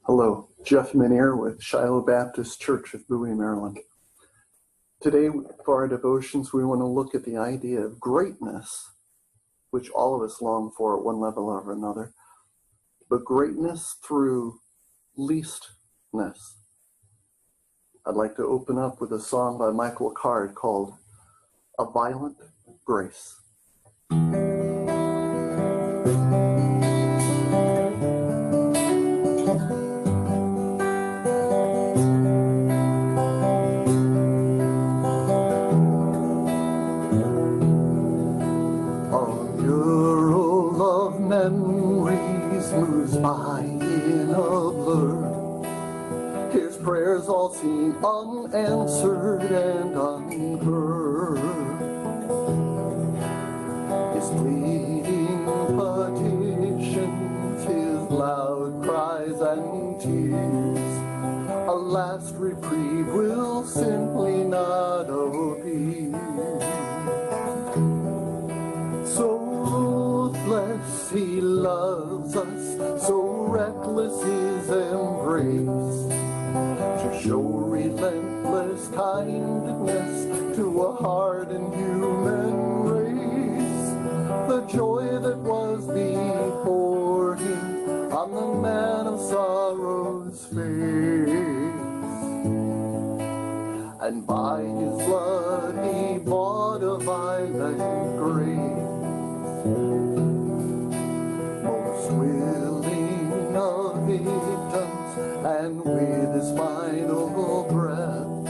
Hello, Jeff Minier with Shiloh Baptist Church of Bowie, Maryland. Today, for our devotions, we want to look at the idea of greatness, which all of us long for at one level or another, but greatness through leastness. I'd like to open up with a song by Michael Card called A Violent Grace. Memories moves by in a blur. His prayers all seem unanswered and unheard. His pleading petitions, his loud cries and tears, a last reprieve will simply not appear. He loves us, so reckless his embrace, to show relentless kindness to a hardened human race. The joy that was before him on the man of sorrow's face, and by his blood he bought a violent grace. Willing of victims, and with his final breath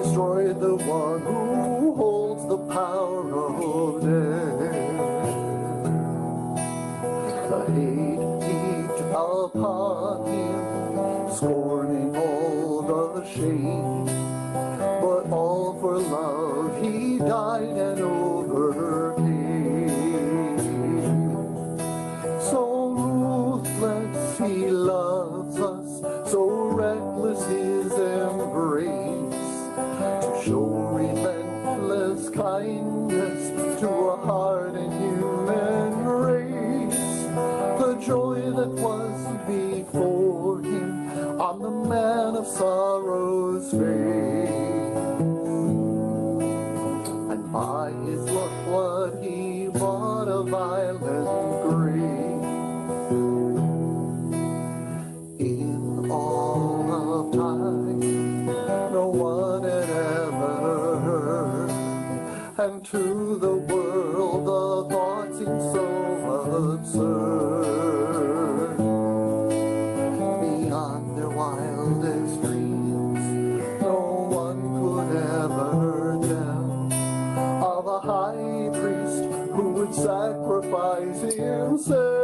destroyed the one who holds the power of death. The hate heaped upon him, scorning all the shame, but all for love he died and overcame. He loves us, so reckless his embrace, to show relentless kindness to a hardened human race. The joy that was before him on the man of sorrow's face, and by his blood he bought a violent grace. No one had ever heard, and to the world the thought seemed so absurd. Beyond their wildest dreams, no one could ever tell of a high priest who would sacrifice himself.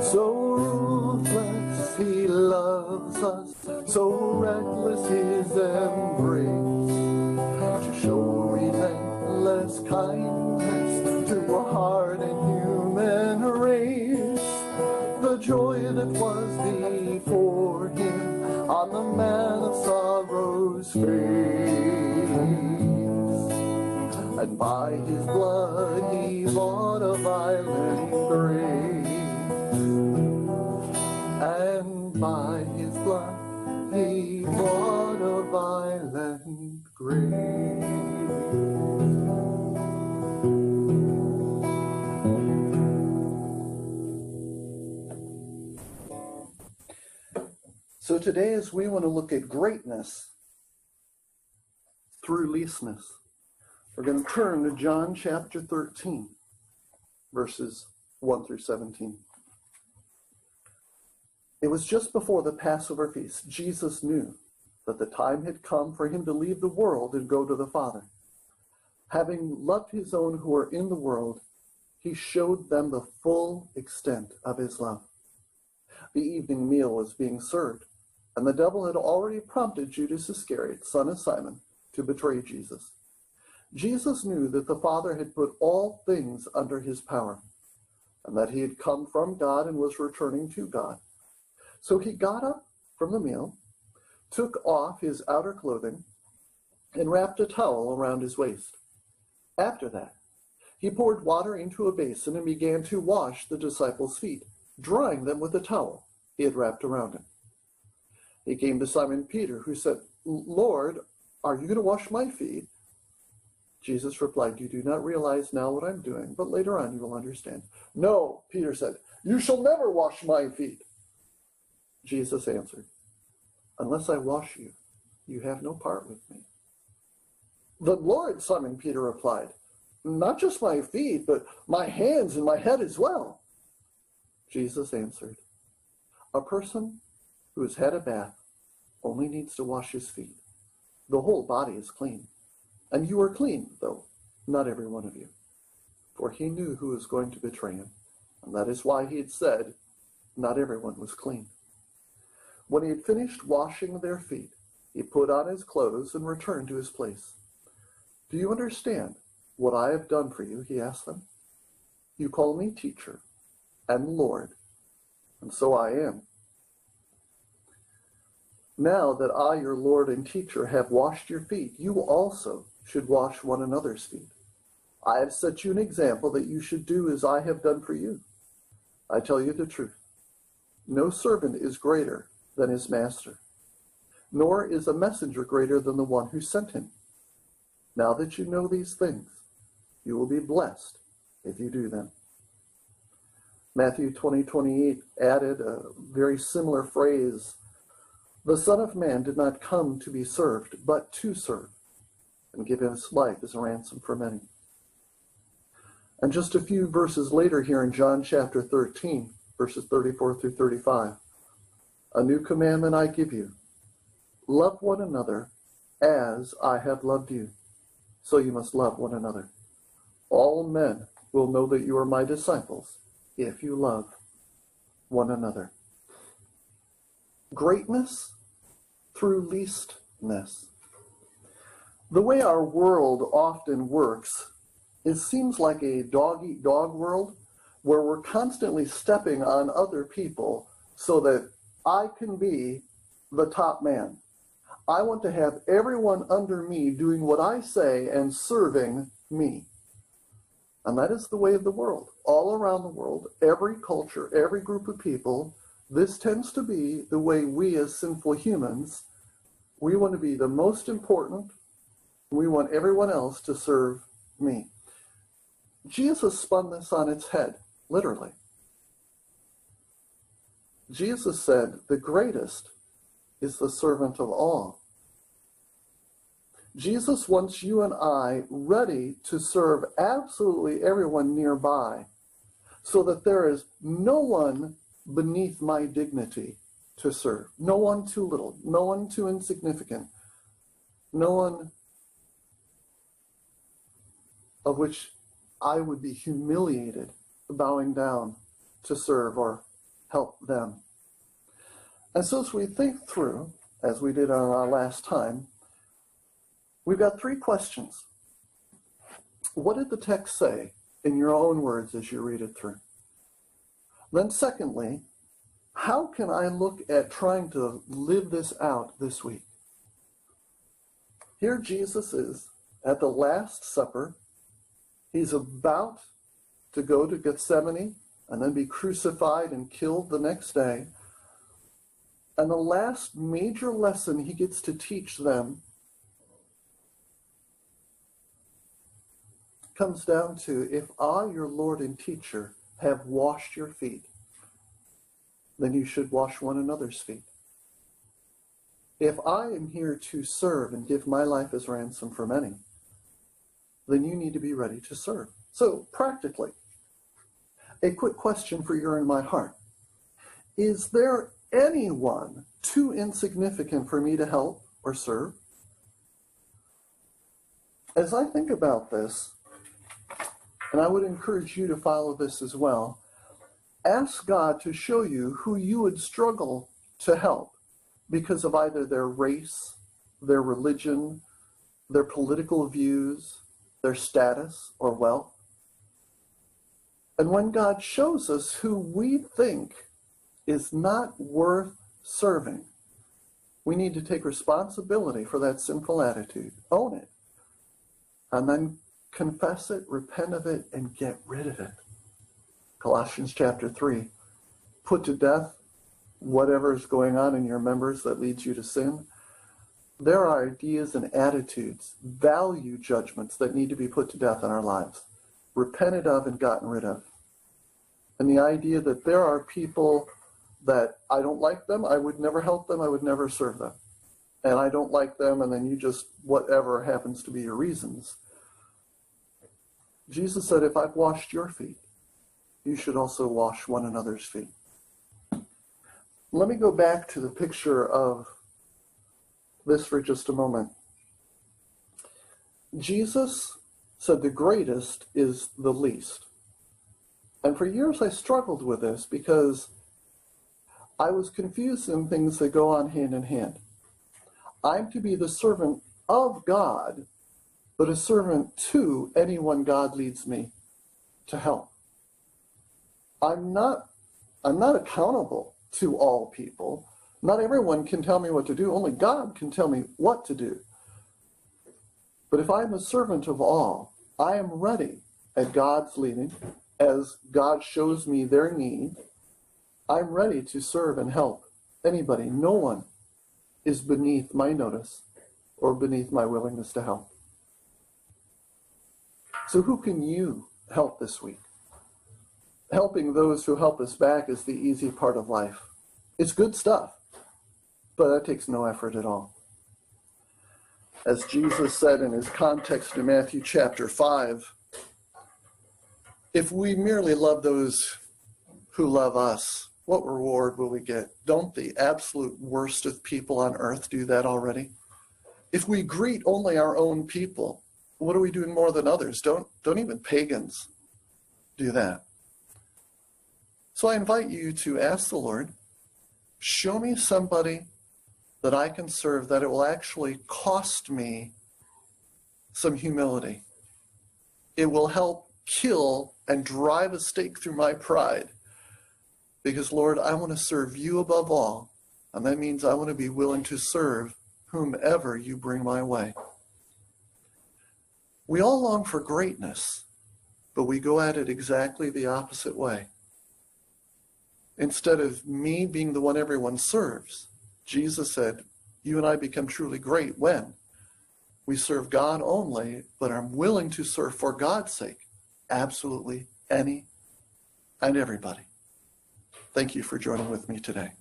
So ruthless he loves us, so reckless his embrace, to show relentless kindness to a hardened human race. The joy that was before him on the man of sorrow's face, and by his blood he bought a violent grace. And by his blood he bought a violent grace. So today, as we want to look at greatness through leastness, we're going to turn to John chapter 13, verses 1 through 17. It was just before the Passover feast. Jesus knew that the time had come for him to leave the world and go to the Father. Having loved his own who were in the world, he showed them the full extent of his love. The evening meal was being served, and the devil had already prompted Judas Iscariot, son of Simon, to betray Jesus. Jesus knew that the Father had put all things under his power, and that he had come from God and was returning to God. So he got up from the meal, took off his outer clothing, and wrapped a towel around his waist. After that, He poured water into a basin and began to wash the disciples' feet, drying them with a towel he had wrapped around him. He came to Simon Peter, who said, "Lord, are you going to wash my feet?" Jesus replied, "You do not realize now what I'm doing, but later on you will understand." "No," Peter said, "you shall never wash my feet." Jesus answered, "Unless I wash you, you have no part with me." "But Lord," Simon Peter replied, "not just my feet, but my hands and my head as well." Jesus answered, "A person who has had a bath only needs to wash his feet. The whole body is clean. And you are clean, though not every one of you." For he knew who was going to betray him, and that is why he had said, not everyone was clean. When he had finished washing their feet, he put on his clothes and returned to his place. "Do you understand what I have done for you?" he asked them. "You call me teacher and Lord, and so I am. Now that I, your Lord and teacher, have washed your feet, you also should wash one another's feet. I have set you an example that you should do as I have done for you. I tell you the truth. No servant is greater than his master, nor is a messenger greater than the one who sent him. Now that you know these things, you will be blessed if you do them." Matthew 20:28 added a very similar phrase. "The Son of Man did not come to be served, but to serve, and give his life as a ransom for many." And just a few verses later here in John chapter 13, verses 34 through 35, "A new commandment I give you, love one another as I have loved you, so you must love one another. All men will know that you are my disciples if you love one another." Greatness through leastness. The way our world often works, it seems like a dog-eat-dog world where we're constantly stepping on other people so that I can be the top man. I want to have everyone under me doing what I say and serving me. And that is the way of the world. All around the world, every culture, every group of people, this tends to be the way we as sinful humans, we want to be the most important. We want everyone else to serve me. Jesus spun this on its head, literally. Jesus said, "The greatest is the servant of all." Jesus wants you and I ready to serve absolutely everyone nearby so that there is no one beneath my dignity to serve. No one too little, no one too insignificant, no one of which I would be humiliated bowing down to serve or help them. And so as we think through, as we did on our last time, we've got three questions. What did the text say in your own words as you read it through? Then secondly, how can I look at trying to live this out this week? Here Jesus is at the Last Supper. He's about to go to Gethsemane and then be crucified and killed the next day. And the last major lesson he gets to teach them comes down to, if I, your Lord and teacher, have washed your feet, then you should wash one another's feet. If I am here to serve and give my life as ransom for many, then you need to be ready to serve. So practically, a quick question for your and my heart. Is there anyone too insignificant for me to help or serve? As I think about this, and I would encourage you to follow this as well, ask God to show you who you would struggle to help because of either their race, their religion, their political views, their status, or wealth. And when God shows us who we think is not worth serving, we need to take responsibility for that sinful attitude, own it, and then confess it, repent of it, and get rid of it. Colossians chapter 3, put to death whatever is going on in your members that leads you to sin. There are ideas and attitudes, value judgments that need to be put to death in our lives, repented of and gotten rid of. And the idea that there are people that I don't like them, I would never help them, I would never serve them. And I don't like them, and then you just, whatever happens to be your reasons. Jesus said, if I've washed your feet, you should also wash one another's feet. Let me go back to the picture of this for just a moment. Jesus said the greatest is the least. And for years I struggled with this because I was confused in things that go on hand in hand. I'm to be the servant of God, but a servant to anyone God leads me to help. I'm not accountable to all people. Not everyone can tell me what to do. Only God can tell me what to do. But if I'm a servant of all, I am ready at God's leading, as God shows me their need. I'm ready to serve and help anybody. No one is beneath my notice or beneath my willingness to help. So who can you help this week? Helping those who help us back is the easy part of life. It's good stuff, but that takes no effort at all. As Jesus said in his context in Matthew chapter 5, if we merely love those who love us, what reward will we get? Don't the absolute worst of people on earth do that already? If we greet only our own people, what are we doing more than others? Don't even pagans do that. So I invite you to ask the Lord, show me somebody that I can serve that it will actually cost me some humility. It will help kill and drive a stake through my pride. Because, Lord, I want to serve you above all, and that means I want to be willing to serve whomever you bring my way. We all long for greatness, but we go at it exactly the opposite way. Instead of me being the one everyone serves, Jesus said, you and I become truly great when we serve God only, but are willing to serve for God's sake, absolutely any and everybody. Thank you for joining with me today.